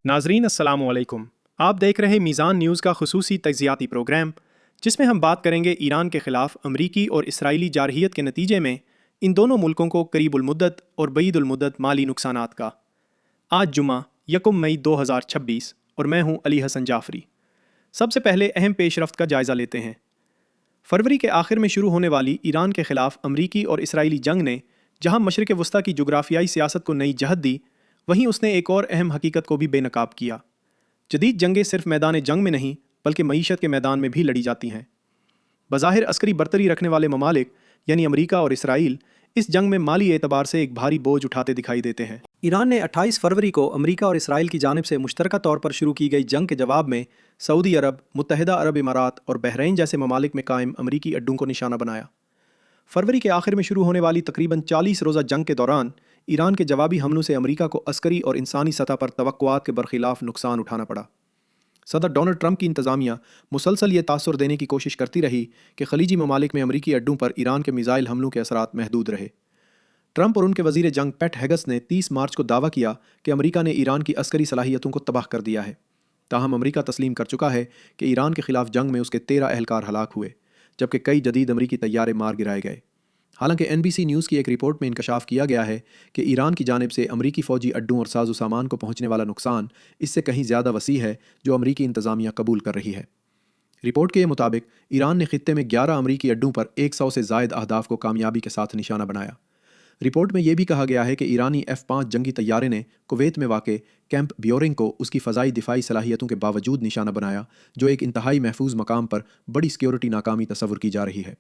नाजरीन अस्सलाम वालेकुम। आप देख रहे मीज़ान न्यूज़ का खुसूसी तज्ज़ियाती प्रोग्राम, जिसमें हम बात करेंगे ईरान के ख़िलाफ़ अमरीकी और इसराइली जारहियत के नतीजे में इन दोनों मुल्कों को करीबुल-मुद्दत और बईदुल-मुद्दत माली नुकसानात का। आज जुमा 1 मई 2026 और मैं हूँ अली हसन जाफरी। सबसे पहले अहम पेशरफ्त का जायज़ा लेते हैं। फरवरी के आखिर में शुरू होने वाली ईरान के ख़िलाफ़ अमरीकी और इसराइली जंग ने जहाँ मशरिक़ वस्ता की जुग्राफियाई सियासत को नई जहत दी, वहीं उसने एक और अहम हकीकत को भी बेनकाब किया। जदीद जंगें सिर्फ मैदान जंग में नहीं बल्कि मईशत के मैदान में भी लड़ी जाती हैं। बज़ाहिर अस्करी बरतरी रखने वाले ममालिक यानी अमरीका और इसराइल इस जंग में माली एतबार से एक भारी बोझ उठाते दिखाई देते हैं। ईरान ने 28 फरवरी को अमरीका और इसराइल की जानिब से मुश्तरका तौर पर शुरू की गई जंग के जवाब में सऊदी अरब, मुत्तहिदा अरब इमारात और बहरीन जैसे ममालिक में कायम अमरीकी अड्डों को निशाना बनाया। फरवरी के आखिर में शुरू होने वाली तकरीबन 40 रोज़ा जंग के दौरान ईरान के जवाबी हमलों से अमरीका को अस्करी और इंसानी सतह पर तवक्कुआत के बरखिलाफ नुकसान उठाना पड़ा। सदर डोनाल्ड ट्रंप की इंतज़ामिया मुसलसल ये तासुर देने की कोशिश करती रही कि खलीजी ममालिक में अमरीकी अड्डों पर ईरान के मिसाइल हमलों के असरात महदूद रहे। ट्रंप और उनके वज़ीर जंग पैट हेगस ने 30 मार्च को दावा किया कि अमरीका ने ईरान की अस्करी सलाहियतों को तबाह कर दिया है। ताहम अमरीका तस्लीम कर चुका है कि ईरान के खिलाफ जंग में उसके 13 एहलकार हलाक हुए, जबकि कई जदीद अमरीकी तैयारे मार गिराए गए। हालांकि NBC न्यूज़ की एक रिपोर्ट में इंकशाफ किया गया है कि ईरान की जानिब से अमरीकी फ़ौजी अड्डों और साजो सामान को पहुंचने वाला नुकसान इससे कहीं ज़्यादा वसी है जो अमरीकी इंतज़ामिया कबूल कर रही है। रिपोर्ट के मुताबिक ईरान ने खित्ते में 11 अमरीकी अड्डों पर 100 से ज़ायद अहदाफ को कामयाबी के साथ निशाना बनाया। रिपोर्ट में यह भी कहा गया है कि ईरानी F-5 जंगी तैयारे ने कुवैत में वाक़े कैंप ब्योरिंग को उसकी फ़ज़ाई दिफाई सलाहियतों के बावजूद निशाना बनाया, जो एक इंतहाई महफूज मकाम पर बड़ी सिक्योरिटी नाकामी तस्वुर की जा रही है।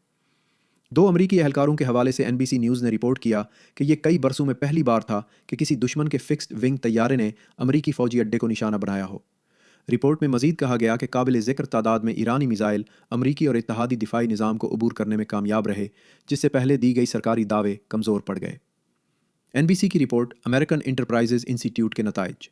2 अमरीकी एहलकारों के हवाले से NBC न्यूज़ ने रिपोर्ट किया कि यह कई बरसों में पहली बार था कि किसी दुश्मन के फिक्स्ड विंग तैयारे ने अमरीकी फ़ौजी अड्डे को निशाना बनाया हो। रिपोर्ट में मज़ीद कहा गया कि काबिल ज़िक्र तादाद में ईरानी मिसाइल अमरीकी और इत्तहादी दिफाई निज़ाम को अबूर करने में कामयाब रहे, जिससे पहले दी गई सरकारी दावे कमज़ोर पड़ गए। NBC की रिपोर्ट अमेरिकन इंटरप्राइजेज इंस्टीट्यूट के नताइज।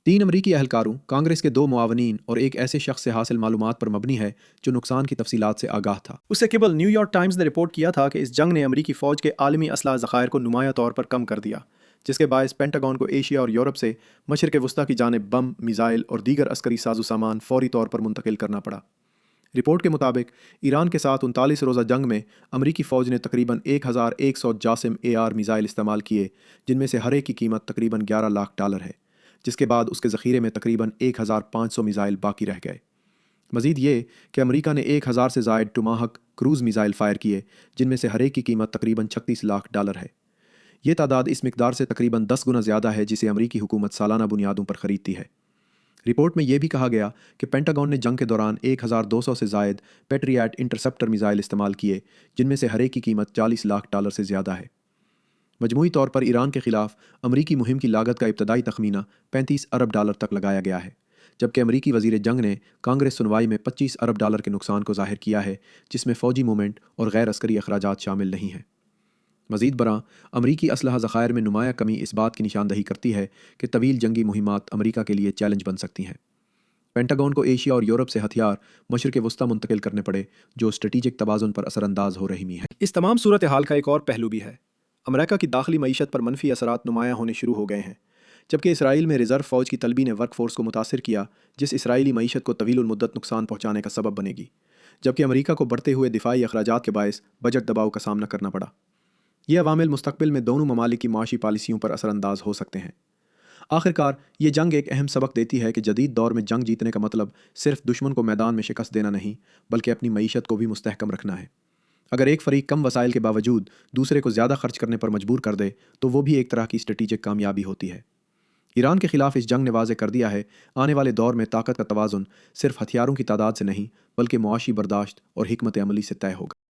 3 अमरीकी एहलकारों, कांग्रेस के 2 मुआवनीन और एक ऐसे शख्स से हासिल मालूमात पर मबनी है जो नुकसान की तफसीलात से आगाह था। उससे केवल न्यूयॉर्क टाइम्स ने रिपोर्ट किया था कि इस जंग ने अमरीकी फ़ौज के आलमी असलाह ज़खायर को नुमाया तौर पर कम कर दिया, जिसके बायस पेंटागन को एशिया और यूरोप से मशरिक़ वस्ता की जानिब बम, मिसाइल और दीगर अस्करी साजो सामान फौरी तौर पर मुंतकिल करना पड़ा। रिपोर्ट के मुताबिक ईरान के साथ 39 रोज़ा जंग में अमरीकी फ़ौज ने तकरीबन 1100 जासिम AR मिसाइल इस्तेमाल किए, जिनमें से हर एक की कीमत तकरीबन $11 लाख है, जिसके बाद उसके ज़ख़ीरे में तकरीबन 1500 मिसाइल बाकी रह गए। मज़ीद ये कि अमरीका ने 1000 से ज़ायद टुमाहक क्रूज़ मिसाइल फ़ायर किए, जिनमें से हर एक की कीमत तकरीबन $36 लाख है। ये तादाद इस मिकदार से तकरीबन 10 गुना ज़्यादा है जिसे अमरीकी हुकूमत सालाना बुनियादों पर ख़रीदती है। रिपोर्ट में यह भी कहा गया कि पेंटागन ने जंग के दौरान 1200 से ज़ायद पेट्रियट इंटरसेप्टर मिसाइल इस्तेमाल किए, जिनमें से हर एक की कीमत $40 लाख से ज़्यादा है। मजमूई तौर पर ईरान के खिलाफ अमरीकी मुहिम की लागत का इब्तदाई तखमीना $35 अरब तक लगाया गया है, जबकि अमरीकी वज़ीर जंग ने कांग्रेस सुनवाई में $25 अरब के नुकसान को ज़ाहिर किया है, जिसमें फ़ौजी मूवमेंट और गैर अस्करी अखराजात शामिल नहीं हैं। मज़ीद बरां अमरीकी असलहा ज़खायर में नुमाया कमी इस बात की निशानदही करती है कि तवील जंगी मुहिमात अमरीका के लिए चैलेंज बन सकती हैं। पेंटागन को एशिया और यूरोप से हथियार मशरिक़ वस्ता मुंतकिल करने पड़े, जो स्ट्रेटिजिक तवाज़ुन पर असरअंदाज हो रही है। इस तमाम सूरत हाल का एक और पहलू भी है। अमेरिका की दाखिली मईशत पर मनफी असरात नुमाया होने शुरू हो गए हैं, जबकि इसराइल में रिज़र्व फ़ौज की तलबी ने वर्क फोर्स को मुतासिर किया, जिस इसराइली मईशत को तवील मुद्दत नुकसान पहुँचाने का सबब बनेगी, जबकि अमरीका को बढ़ते हुए दिफाई अखराजात के बायस बजट दबाव का सामना करना पड़ा। ये अवामिल मुस्तक़बिल में दोनों ममालिक की माशी पॉलिसियों पर असरअंदाज हो सकते हैं। आखिरकार ये जंग एक अहम सबक देती है कि जदीद दौर में जंग जीतने का मतलब सिर्फ दुश्मन को मैदान में शिकस्त देना नहीं, बल्कि अपनी मईशत को भी मुस्तहकम रखना है। अगर एक फ़रीक कम वसाइल के बावजूद दूसरे को ज़्यादा खर्च करने पर मजबूर कर दे तो वो भी एक तरह की स्ट्रेटिजिक कामयाबी होती है। ईरान के ख़िलाफ़ इस जंग ने वाज़े कर दिया है आने वाले दौर में ताकत का तवाज़ुन सिर्फ हथियारों की तादाद से नहीं बल्कि मुआशी बर्दाश्त और हिकमत अमली से तय होगा।